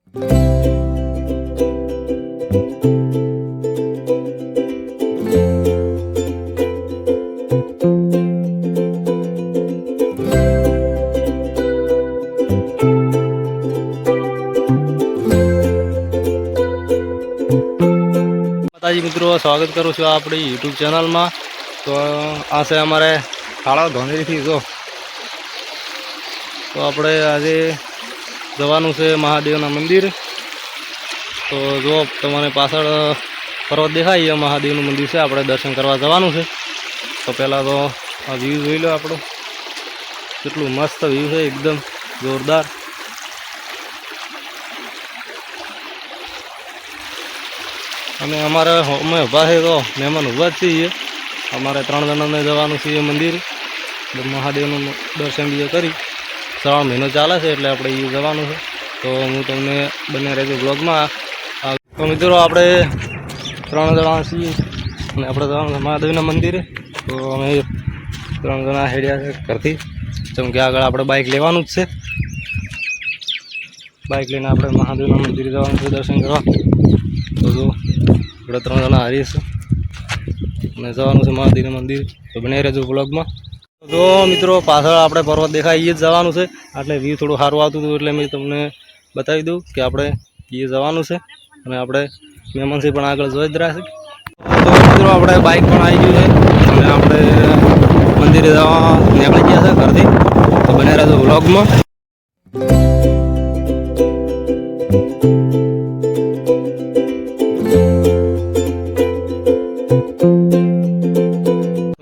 માતાજી મિત્રો, સ્વાગત કરું છું આપણી યુટ્યુબ ચેનલમાં। તો આ છે અમારે કાળા ધોંધરીથી જો તો આપણે આજે જવાનું છે મહાદેવના મંદિર। તો જો તમને પાછળ પર્વત દેખાય, મહાદેવનું મંદિર છે, આપણે દર્શન કરવા જવાનું છે। તો પહેલાં તો આ વ્યૂ જોઈ લો આપણો, કેટલું મસ્ત વ્યૂ છે, એકદમ જોરદાર। અને અમારે અમે ઊભા છે તો મહેમાન ઊભા જ છીએ। અમારે 3 જણાને જવાનું છે મંદિર, મહાદેવનું દર્શન બીજે કરી। 3 મહિનો ચાલે છે એટલે આપણે એ જવાનું છે। તો હું તમને બને રહેજો બ્લોગમાં। તો મિત્રો આપણે 3 જણા છીએ અને આપણે જવાનું છે મહાદેવના મંદિરે। તો અમે 3 જણા હેડ્યા છે ઘરથી, જેમ કે આગળ આપણે બાઇક લેવાનું જ છે। બાઇક લઈને આપણે મહાદેવના મંદિરે જવાનું છે દર્શન કરવા। તો જો આપણે 3 જણા હારીએ છીએ અને જવાનું છે મહાદેવના મંદિર। તો બને રહેજો બ્લોગમાં। તો મિત્રો પાછળ આપણે પર્વત દેખાય એ જ જવાનું છે, એટલે વ્યૂ થોડું સારું આવતું હતું એટલે મેં તમને બતાવી દઉં કે આપણે એ જવાનું છે। અને આપણે મહેમાનથી પણ આગળ જોઈ જ રહ્યા છે। તો મિત્રો આપણે બાઇક પણ આવી ગયું છે અને આપણે મંદિરે જવા નીકળી ગયા છે ઘરથી। તો બને રહેજો બ્લોગમાં।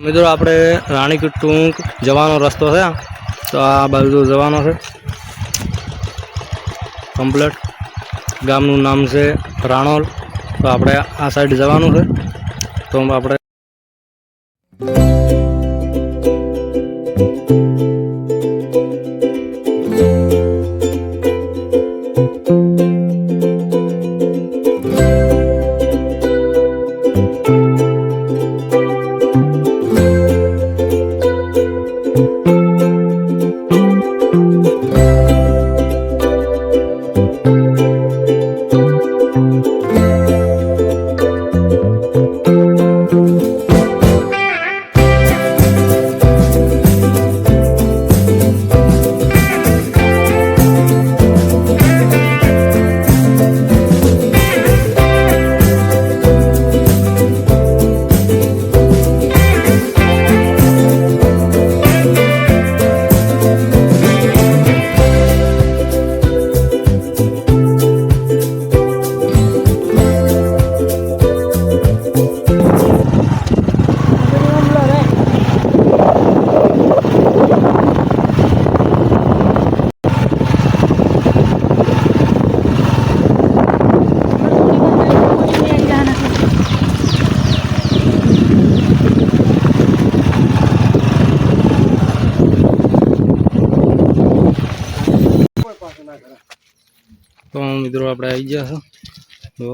મિત્રો આપણે રાણીકી ટૂંક જવાનો રસ્તો છે, તો આ બાજુ જવાનો છે કમ્પ્લેટ। ગામનું નામ છે રાણોલ। તો આપણે આ સાઈડ જવાનું છે। તો આપણે તો મિત્રો આપણે આવી ગયા છે। તો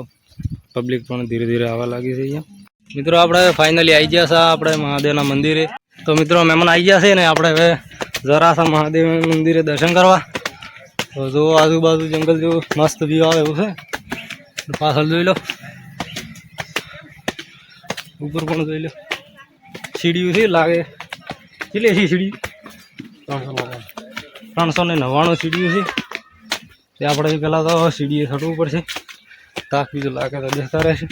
પબ્લિક પણ ધીરે ધીરે આવવા લાગી છે અહીંયા। મિત્રો આપણે ફાઇનલી આવી ગયા છે આપણે મહાદેવના મંદિરે। તો મિત્રો મહેમાન આવી ગયા છે ને આપણે હવે જરાસા મહાદેવ મંદિરે દર્શન કરવા। તો જો આજુબાજુ જંગલ જેવું મસ્ત વ્યૂ આવે એવું છે। પાછળ જોઈ લો, ઉપર પણ જોઈ લો, સીડીઓ છે લાગે, કેટલી છે સીડી? 399 સીડીઓ છે। તે આપણે પહેલાં તો સીડીએ ચડવું પડશે, તાક બીજું લાગે તો બેસતા રહેશે।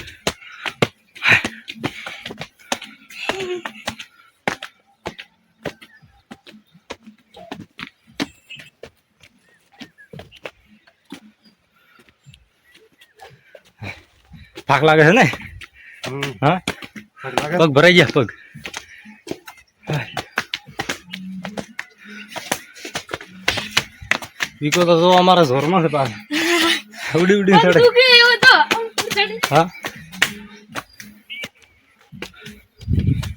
થાક લાગે છે ને? હા, પગ ભરાઈ ગયા પગ। વીકો તો જો અમારા જોરમાં છે પાછા, ઉડી ઉડી ચડે। હા,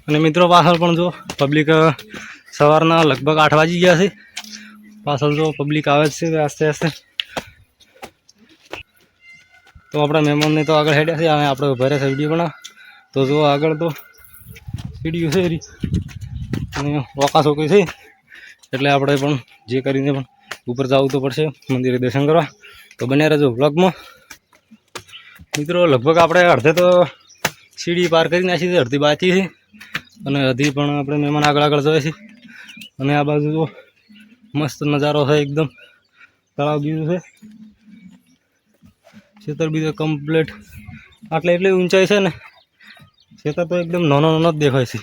અને મિત્રો પાછળ પણ જો પબ્લિક સવારના લગભગ 8 વાગી ગયા છે। પાછળ જો પબ્લિક આવે જ છે આસ્તે આસ્તે। તો આપણા મહેમાનને તો આગળ હેડ્યા છે, અને આપણે ઉભા રહ્યા છે વિડીયો બનાવ। તો જો આગળ તો સીડીઓ છે અને વોકાસોકી છે, એટલે આપણે પણ જે કરીને પણ ઉપર જવું તો પડશે મંદિરે દર્શન કરવા। તો બન્યા રહેજો વ્લોગમાં મિત્રો. લગભગ આપણે અડધે તો સીડી પાર કરી નાખી છે, અડધી બાકી છે અને અડધી પણ આપણે મહેમાન આગળ આગળ જોઈએ છે. અને આ બાજુ તો મસ્ત નજારો છે, એકદમ તળાવ બીજું છે, ખેતર બીજું કમ્પ્લીટ. આટલે એટલી ઊંચાઈ છે ને, ખેતર તો એકદમ નાનો નાનો જ દેખાય છે.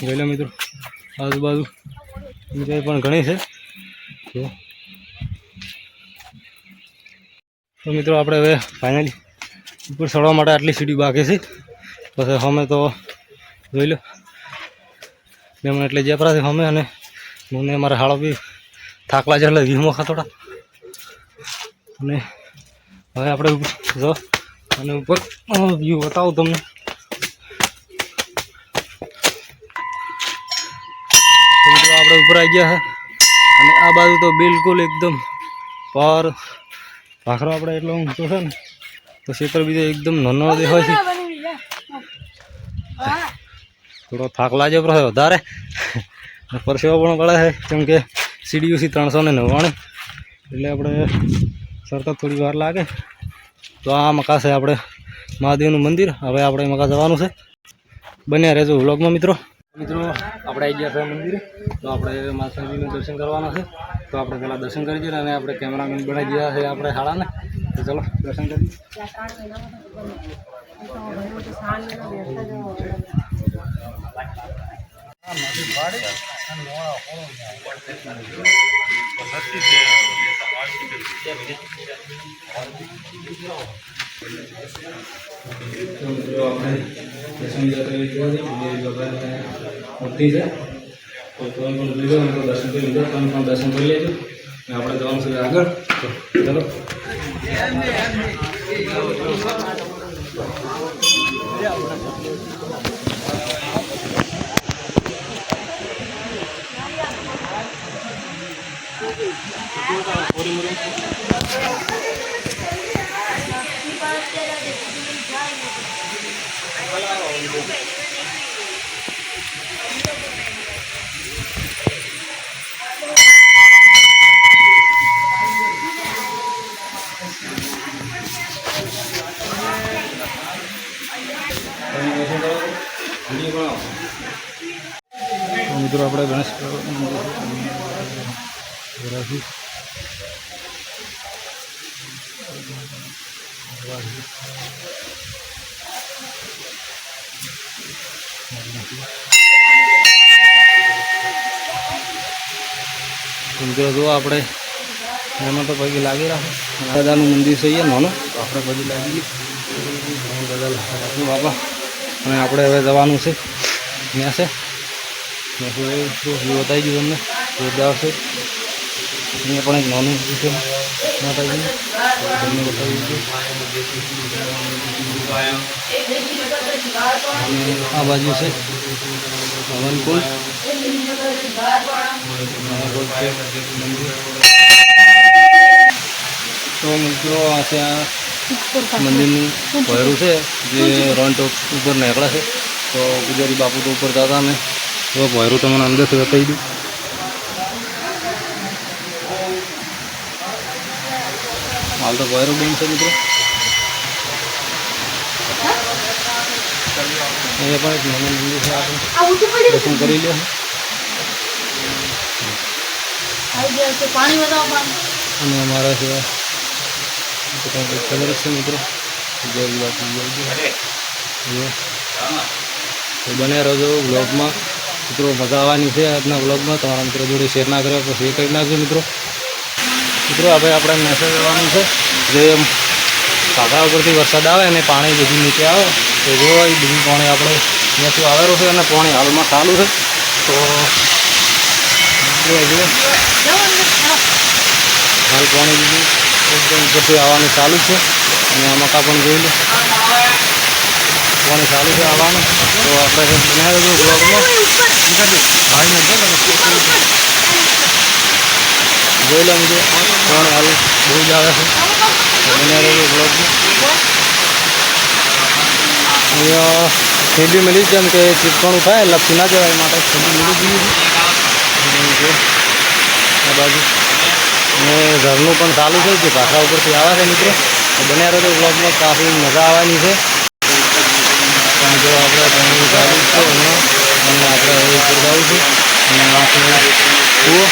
ગયેલા મિત્રો આજુબાજુ ઊંચાઈ પણ ઘણી છે. તો મિત્રો આપણે હવે ફાઇનલી ઉપર ચડવા માટે આટલી સીડી બાકી છે. પછી અમે તો જોઈ લો મહેમાન એટલે જેપરા છે અમે, અને મને મારા હાળો બી થાકલા છે એટલે વીમો ખાતોડા. અને હવે આપણે જો અને ઉપર વ્યૂ બતાવું તમને. મિત્રો આપણે ઉપર આવી ગયા છે અને આ બાજુ તો બિલકુલ એકદમ પાર ભાખરો આપણે એટલો ઊંચો છે ને, તો ક્ષેત્ર બીજો એકદમ નાનો દેખાય છે. થોડો થાક લાગ્યો પણ વધારે પરસેવો પણ પડે છે, કેમ કે સીડીયુ છે 399, એટલે આપણે સરતા થોડી વાર લાગે. તો આ મકા છે આપણે મહાદેવનું મંદિર. હવે આપણે મકા જવાનું છે, બન્યા રહેજો વ્લોગમાં મિત્રો. મિત્રો આપણે આવી ગયા છે મંદિરે, તો આપણે માતાજીનું દર્શન કરવાના છે. તો આપણે પહેલાં દર્શન કરી દઈએ અને આપણે કેમેરામેન બનાવી દીધા છે આપણે શાળાને. તો ચલો દર્શન કરીએ. મૂર્તિ છે તો તમે પણ લીધો અને દર્શન કરી લીધો, તમે પણ દર્શન કરી લેજો. આપણે જવાનું છે આગળ. તો મિત્રો આપણે ગણેશ મિત્રો જો આપણે એમાં તો પગે લાગી રાખો. દાદાનું મંદિર છે નાનું, તો આપણે પગે લાગી દાદા બાપા. અને આપણે હવે જવાનું છે ત્યાં છે બતાવી દઉં તમને. જોરદાર છે. અહીંયા પણ એક નાનું છે માતાજીનું, તમને બતાવી દીધું. આ બાજુ છે હવનકુંડ. તો મિત્રો આ છે આ મંદિરનું ભયરું છે જે રણ ટોપ ઉપર નીકળે છે. તો પૂજારી બાપુ તો ઉપર જતા ને, તો ભયરું તમને અંદરથી બતાવી દઉં. હાલ તો ભયરું બંધ છે મિત્રો. અહીંયા પણ એક નાનું મંદિર છે, આપણે દર્શન કરી લે. અને અમારા છે કલર છે મિત્રો. તો બને રહેજો વ્લોગમાં મિત્રો. મજા આવવાની છે આજના વ્લોગમાં. તમારા મિત્રો જોડે શેર ના કર્યો તો શેર કરી નાખજો મિત્રો. મિત્રો હવે આપણે મેસેજ કરવાનું છે, જે કાંકરા ઉપરથી વરસાદ આવે અને પાણી બધું નીચે આવે તો જો એ બધું પાણી આપણે ત્યાંથી આવેલું છે અને પાણી હાલમાં ચાલુ છે. તો હાલ પાણી બીજું એકદમ ઉપરથી આવવાનું ચાલુ છે. અને આ મકા પણ જોઈ લો, પાણી ચાલુ છે આવવાનું. તો આપણે બનાવી દઉં બ્લોગમાં જોઈ લો મિત્રો. પાણી હાલ બહુ જ આવે છે, બનાવી દઉં બ્લોગમાં. અહીંયા થેલી મળી જેમ કે ચીપકણું થાય લપસી ના જવાય માટે થેલી મળી ગયું છે આ બાજુ અને ઘરનું પણ ચાલુ છે જે ભાષા ઉપરથી આવે છે મિત્રો બન્યા રહો તો બ્લોગમાં કાફી મજા આવવાની છે પણ જો આપણે પાણી ચાલુ છે હમણાં અને આપણે હવે ઉપર જવું છે અને આ છે કૂવો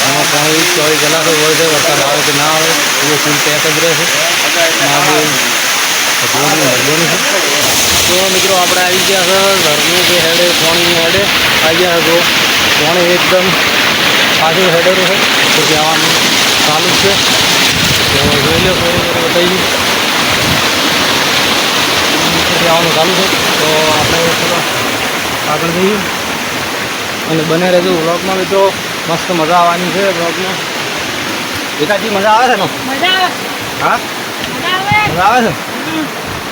આમાં પાણી 24 કલાક હોય છે વરસાદ આવે કે ના આવે કૂવો ફૂલ પેક જ રહે છે મહાદેવ ભગવાનની મહેરબાની છે તો મિત્રો આપણે આવી ગયા છે ઘરનું જે હેડે પાણી હેડે આવી ગયા તો પાણી એકદમ પાછું હેડેરું છે તો જવાનું ચાલુ જ છે તો જોઈ લો ફરી બતાવી જવાનું ચાલુ છે તો આપણે થોડા આગળ જઈએ અને બને રહેજો વ્લોગમાં મિત્રો મસ્ત મજા આવવાની છે વ્લોગમાં એકાજી મજા આવે છે ને હા મજા આવે છે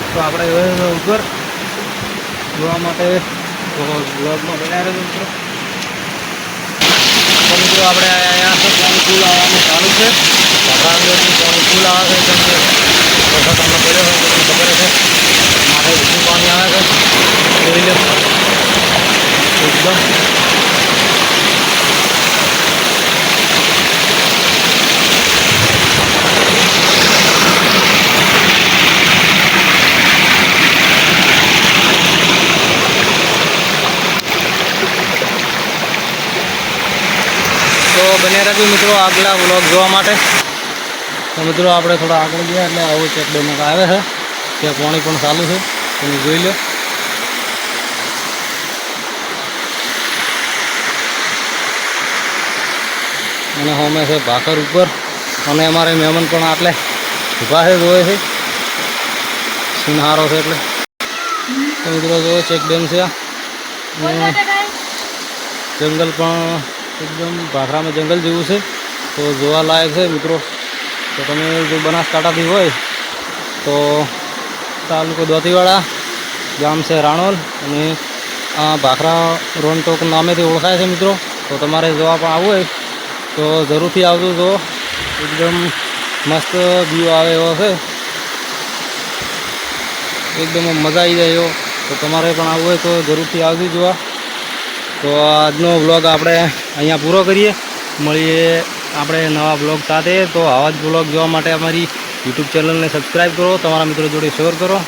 તો આપણે ઉપર જોવા માટે બ્લોગમાં બનાવી રહેજો મિત્રો તો મિત્રો આપણે અહીંયા તો પાણી ફૂલ આવવાનું ચાલુ છે અંદરથી પાણી ફૂલ આવે છે કેમ કે વરસાદ તમને પડ્યો હોય તો તમને ખબર છે માથે બધું પાણી આવે છે જોઈ લો એકદમ તો બને રહેજો મિત્રો આગલા વ્લોગ જોવા માટે તો મિત્રો આપણે થોડા આગળ ગયા એટલે આવું ચેક ડેમ આવે છે ત્યાં પાણી પણ ચાલુ છે તમે જોઈ લો અને હોમે છે ભાકર ઉપર અને અમારે મહેમાન પણ આટલે ઊભા છે જોવે છે સિનહારો છે એટલે તો મિત્રો જો ચેક ડેમ છે અને જંગલ પણ એકદમ ભાખરામાં જંગલ જેવું છે તો જોવાલાયક છે મિત્રો તો તમે જો બનાસકાંઠાથી હોય તો તાલુકો દોતીવાડા ગામ છે રાણોલ અને આ ભાખરા રોનટોક નામેથી ઓળખાય છે મિત્રો તો તમારે જોવા પણ આવવું હોય તો જરૂરથી આવજો જો એકદમ મસ્ત વ્યૂ આવે એવો છે એકદમ મજા આવી જાય એવો તો તમારે પણ આવવું હોય તો જરૂરથી આવજો જોવા તો આજનો વ્લોગ આપણે અહીંયા પૂરો કરીએ મળીએ આપણે નવા બ્લોગ સાથે તો આવા જ બ્લોગ જોવા માટે અમારી યુટ્યુબ ચેનલને સબસ્ક્રાઈબ કરો તમારા મિત્રો જોડે શેર કરો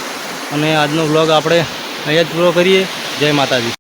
અને આજનો વ્લોગ આપણે અહીંયા જ પૂરો કરીએ જય માતાજી